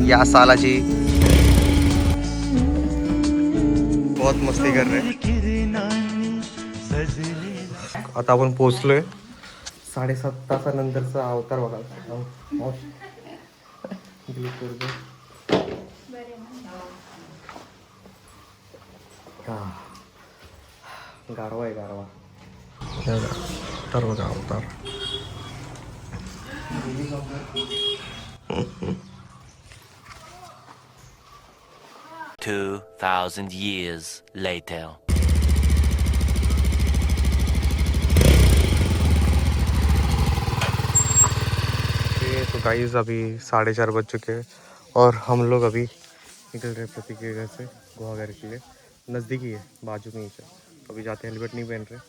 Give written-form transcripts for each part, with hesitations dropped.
या सालाची बहुत मस्ती कर रहे. आता आपण पोहोचलोय. 7.5 तासानंतरचा अवतार बघा. गारवा आहे गारवा. तर बघा अवतार. 2,000 years later. तो गाइस अभी 4:30 बज चुके हैं और हम लोग अभी निकल रहे प्रतीक के घर से गुहागर के लिए. नज़दीकी है, बाजू में ही है. अभी जाते हैं, हेलमेट नहीं पहन रहे,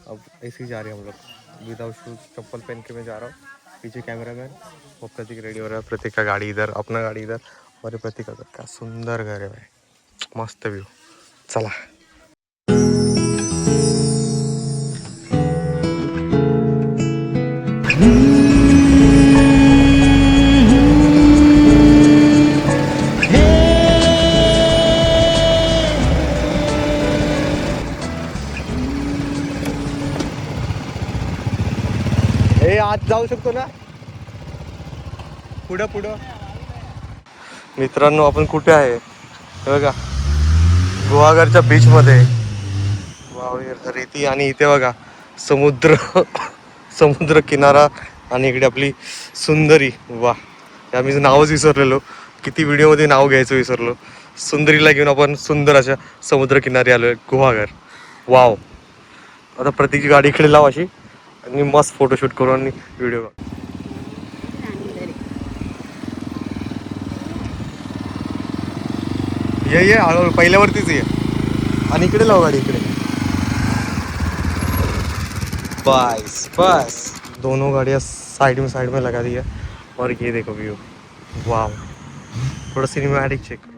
अब ऐसे ही जा रहे हैं हम लोग विदाउट शूज़. चप्पल पहन के मैं जा रहा हूँ. पीछे कैमरा मैन और प्रतीक रेडी हो रहा है. प्रतीक का गाड़ी इधर, अपना गाड़ी इधर और प्रतीक का घर. क्या सुंदर घर है भाई, मस्त व्यू. चला. आत जाऊ शकतो ना पुढं पुढं. मित्रांनो आपण कुठे आहे हे बघा, गुहागरच्या बीच मध्ये. वाव, रेती आणि इथे बघा समुद्र. समुद्र किनारा आणि इकडे आपली सुंदरी. वा, आम्ही नावच विसरलेलो, किती व्हिडिओमध्ये नाव घ्यायचं विसरलो. सुंदरीला घेऊन आपण सुंदर अशा समुद्र किनारी आलोय गुहागर. वाव. आता प्रत्येकची गाडी इकडे लाव अशी आणि मस्त फोटोशूट करू आणि व्हिडिओ. ये हळूहळू पहिल्यावरतीच ये आणि इकडे लाव गाडी इकडे. बस बस, दोनों गाड़ियाँ साइड में लगा दी है. और ये देखो व्यू. वाव, थोड़ा सिनेमैटिक चेक करो.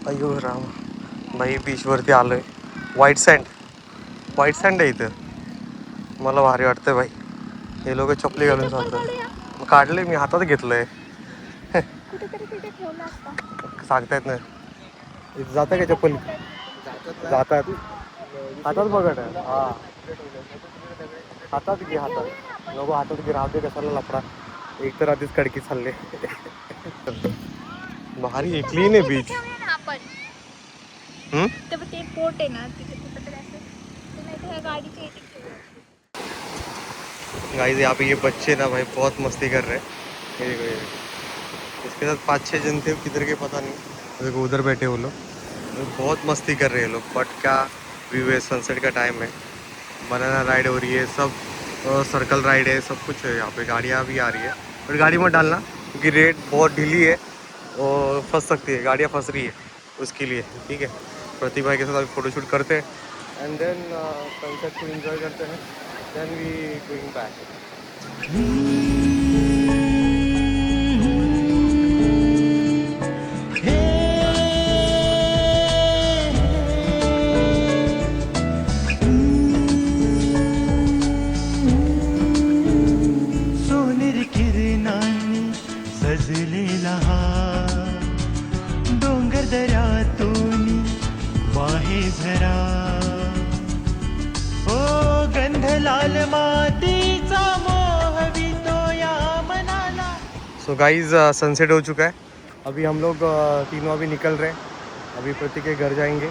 अयो राम भाई, बीचवरती आलोय. व्हाईट सँड आहे इथं. मला भारी वाटतंय भाई. हे लोक चपली घालून चालतात. काढले मी, हातात घेतलंय. सांगता येत नाही. जात का चप्पल? जातात. हातात बघत आहे. हा, हातात घे, हातात नको. हातात घे, राहते कशाला लफडा. एक तर आधीच कडकी चालले. भारी आहे, क्लीन आहे बीच. ते पोट आहे ना गाड़ी. गाइस यहाँ पे ये बच्चे ना भाई बहुत मस्ती कर रहे हैं. ये देखो, ये इसके साथ 5-6 जन थे, किधर के पता नहीं. देखो उधर बैठे वो लोग, बहुत मस्ती कर रहे हैं लोग. बट क्या व्यू है, सनसेट का टाइम है. बनाना राइड हो रही है, सब सर्कल राइड है, सब कुछ है यहाँ पे. गाड़ियाँ भी आ रही है, बट गाड़ी मत डालना क्योंकि रेट बहुत ढीली है और फंस सकती है. गाड़ियाँ फंस रही है उसके लिए. ठीक है, प्रतीक भाई के साथ अभी फोटोशूट करते हैं एंड देन सनसेट को एंजॉय करते हैं. Then we going back. सोनेरी किरणांनी सजलेला हा डोंगर दऱ्यातून वाहे झरा. ओ गंध लाल मातीचा मोहवितो या मनाला. सो गाइज सनसेट हो चुका है. अभी हम लोग तीनों अभी निकल रहे हैं. अभी प्रतीक के घर जाएंगे.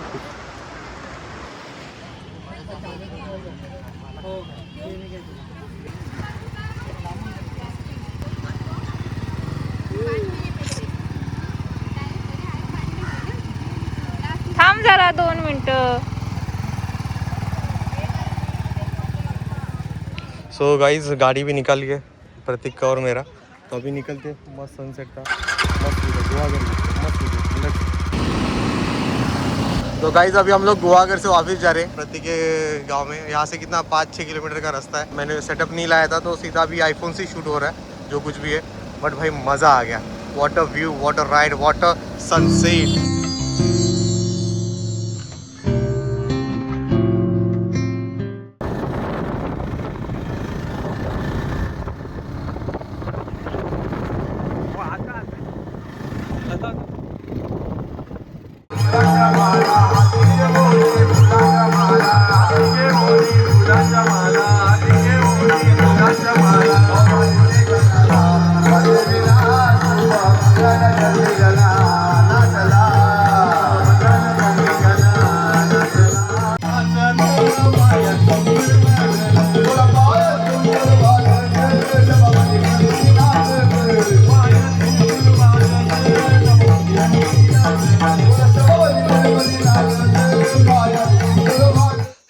थांब जरा 2 मिनिटं. सो गाइज गाड़ी भी निकाल के प्रतीक का और मेरा, तो अभी निकलते. मस्त सनसेट था, मस्त गुहागर, मस्त. तो गाइस अभी हम लोग गोवाघर से वापस जा रहे हैं प्रतीक के गांव में। यहाँ से कितना 5-6 किलोमीटर का रास्ता है। मैंने सेटअप नहीं लाया था तो सीधा भी आईफोन से शूट हो रहा है जो कुछ भी है। बट भाई मज़ा आ गया। Water view, water ride, water sunset.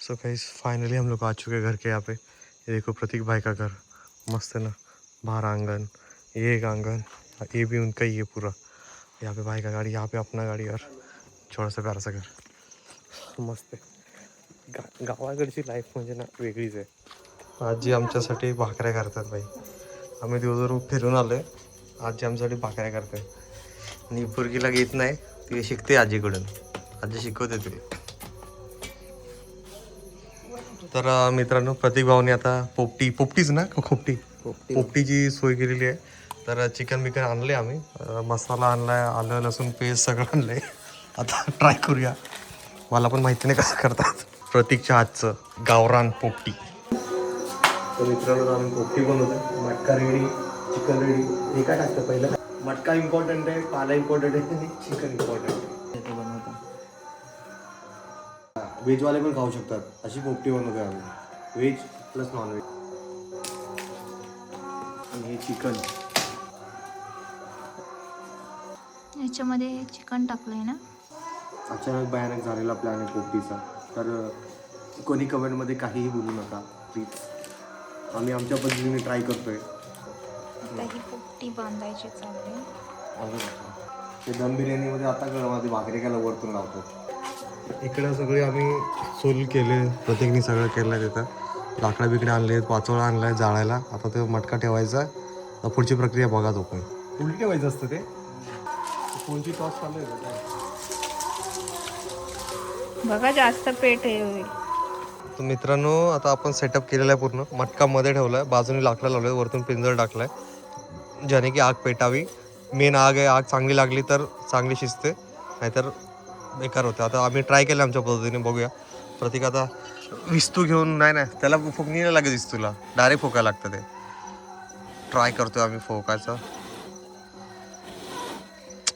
So guys finally हम लोग आ चुके हैं घर के यहाँ पे। ये देखो प्रतीक भाई का घर मस्त है ना। बाहर आंगन, ये एक आंगन, ये भी उनका ही है पूरा। यहाँ पे भाई का गाड़ी, यहाँ पे अपना गाडी और छोटासा सा प्यारासा घर मस्त आहे। गावाकडची लाईफ म्हणजे ना वेगळीच आहे। आजी आमच्यासाठी भाकऱ्या करतात भाई। आम्ही दिवसभर फिरून आलोय, आजी आमच्यासाठी भाकऱ्या करते। आणि पोरगीला घेत नाही, ती शिकते आजीकडून, आजी शिकवते तिला। तर मित्रांनो प्रतीक भाऊने आता पोपटीच ना पोपटीची सोय केलेली आहे। तर चिकन बिकन आणले आम्ही, मसाला आणलाय, आलं लसूण पेस्ट सगळं आणलंय। आता ट्राय करूया। मला पण माहिती नाही कसं करतात। प्रतीकच्या हातचं गावरान पोपटी। तर मित्रांनो आम्ही पोपटी बनवतो। मटका रेडी, चिकन रेडी। हे काय टाकतं पहिलं? मटका इम्पॉर्टंट आहे, पाला इम्पॉर्टंट आहे आणि चिकन इम्पॉर्टंट आहे। व्हेजवाले पण खाऊ शकतात, अशी पोपटी बनवतोय आम्ही, व्हेज प्लस नॉनव्हेज। आणि हे चिकन, याच्यामध्ये चिकन टाकलंय ना। अचानक भयानक झालेला प्लॅन आहे पोपटीचा। तर कोणी कमेंटमध्ये काहीही बोलू नका प्लीज। आम्ही आमच्या पद्धतीने ट्राय करतोय। आता ही पोपटी बांधायची चालली। ते दम बिर्याणीमध्ये आता गळमध्ये भाकरी खायला वरतून लावतो। इकडं सगळे आम्ही सोल केले, प्रत्येकनी सगळं केलं आहे। तिथं लाकडं बिकडे आणले, पाचोळा आणलाय जाळायला। आता ते मटका ठेवायचा। आता पुढची प्रक्रिया बघा तो पण उलटी ठेवायचं असतं ते। कोणची टॉस चालू आहे बघा, जास्त पेट हे होईल। तर मित्रांनो आता आपण सेटअप केलेला आहे पूर्ण। मटका मध्ये ठेवलाय, बाजूने लाकडं लावलंय, वरतून पिंजर टाकलाय ज्याने की आग पेटावी। मेन आग आहे, आग चांगली लागली तर चांगली शिजते, नाहीतर बेकार होते। आता आम्ही ट्राय केलं आमच्या पद्धतीने, बघूया। प्रतीक आता विस्तू घेऊन, नाही त्याला फुकणी नाही लागत, विस्तूला डायरेक्ट फोकायला लागतं ते। ट्राय करतोय आम्ही फोकायचं।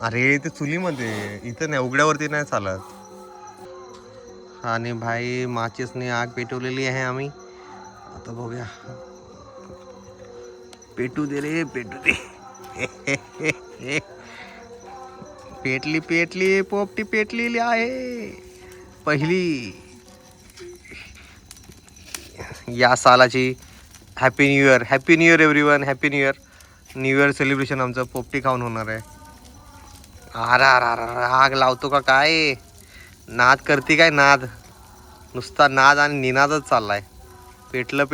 अरे ते चुलीमध्ये, इथं नाही, उघड्यावरती नाही चालत। आणि भाई माचीसने आग पेटवलेली आहे आम्ही। आता बघूया, पेटू दे रे, पेटू दे। पेटली पोपटी पेटलेली आहे पहिली या सालाची। Happy new year everyone, happy new year celebration आमचं पोपटी खाऊन होणार आहे। अरे आग लावतो का काय? नाद करते काय? नाद, नुसता नाद आणि निनादच चाललाय। पेटलं।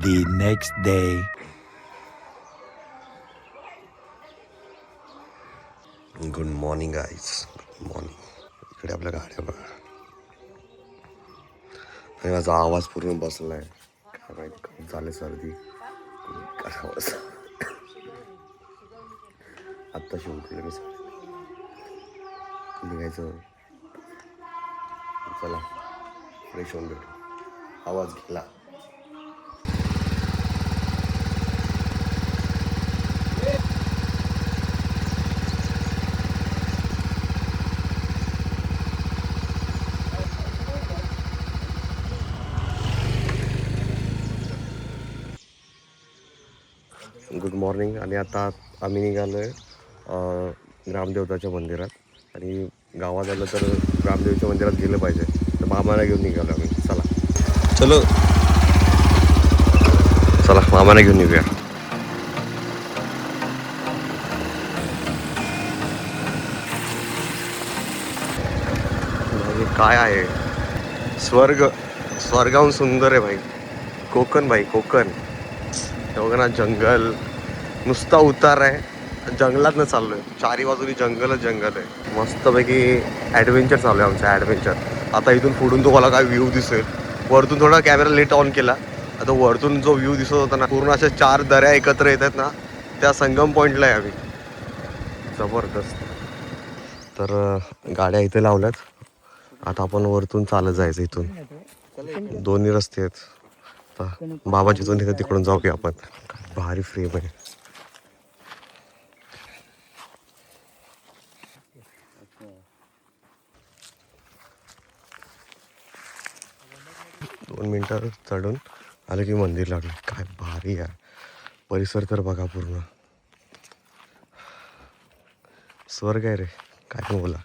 The next day. Good morning guys, good morning. इकडे आपल्या गाड्या बघा आणि माझा आवाज पूर्ण बसलाय, काय माहिती काय झालं, सर्दी करावं। आत्ताशी उठलं मी, निघायचं। चला फ्रेश होऊन भेटू, आवाज गेला। मॉर्निंग आणि आता आम्ही निघालो आहे ग्रामदेवताच्या मंदिरात आणि गावात आलं तर ग्रामदेवच्या मंदिरात गेलं पाहिजे तर मामाला घेऊन निघालो आम्ही. चलो चला मामाला घेऊन निघूया. काय आहे स्वर्गाहून सुंदर आहे भाई. कोकण भाई कोकण. बघा ना जंगल नुसता उतार आहे जंगलात न चाललोय. चारी बाजूनी जंगलच जंगल आहे. मस्तपैकी ॲडव्हेंचर चालू आहे आमचं ॲडव्हेंचर. आता इथून पुढून तुम्हाला काय व्ह्यू दिसेल. वरतून थोडा कॅमेरा लेट ऑन केला. आता वरतून जो व्ह्यू दिसत होता ना पूर्ण अशा 4 दऱ्या एकत्र येत आहेत ना त्या संगम पॉईंटला आहे आम्ही. जबरदस्त. तर गाड्या इथे लावल्यात. आता आपण वरतून चालत जायचं. इथून दोन्ही रस्ते आहेत. आता बाबा जिथून येतात तिकडून जाऊ की आपण. भारी फ्रेम आहे. दोन मिनिटं चढून आलं की मंदिर लागलं. काय भारी आहे. परिसर तर बघा पूर्ण स्वर्ग आहे रे. काय पण बोला.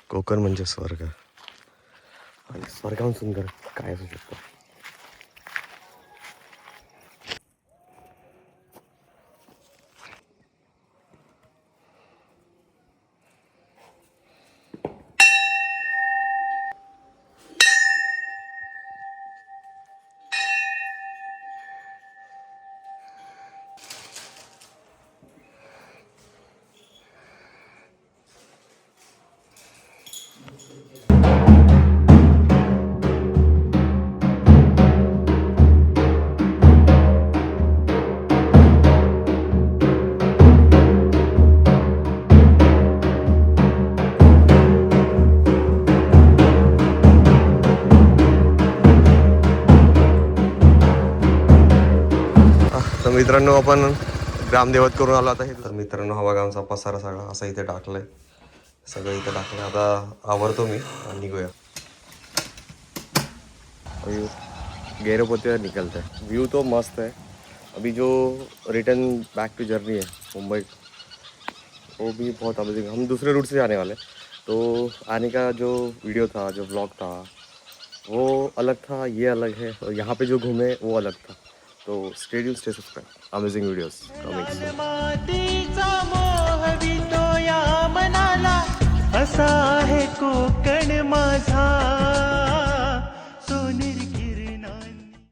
कोकण म्हणजे स्वर्ग आणि स्वर्गाहून सुंदर काय असू शकतं. तर मित्रांनो आपण ग्रामदेवत करून आलो आता. हे तर मित्रांनो हा बघा आमचा पसारा सगळा असा इथे टाकलाय. सगळं इथे टाकलंय. आता आवरतो मी आणि निघूया. गैरोपती निकलता है. व्यू तो मस्त है. अभी जो रिटर्न बैक टू जर्नी है मुंबई वो भी बहुत अमेजिंग. हम दूसरे रूट से जाने वाले तो आने का जो वीडियो था जो ब्लॉग था वो अलग था. ये अलग है और यहाँ पे जो घूमे वो अलग था. तो stay tuned stay subscribe. Amazing videos coming soon. मातीचा मोहवितो या मनाला असा आहे कोकण माझा.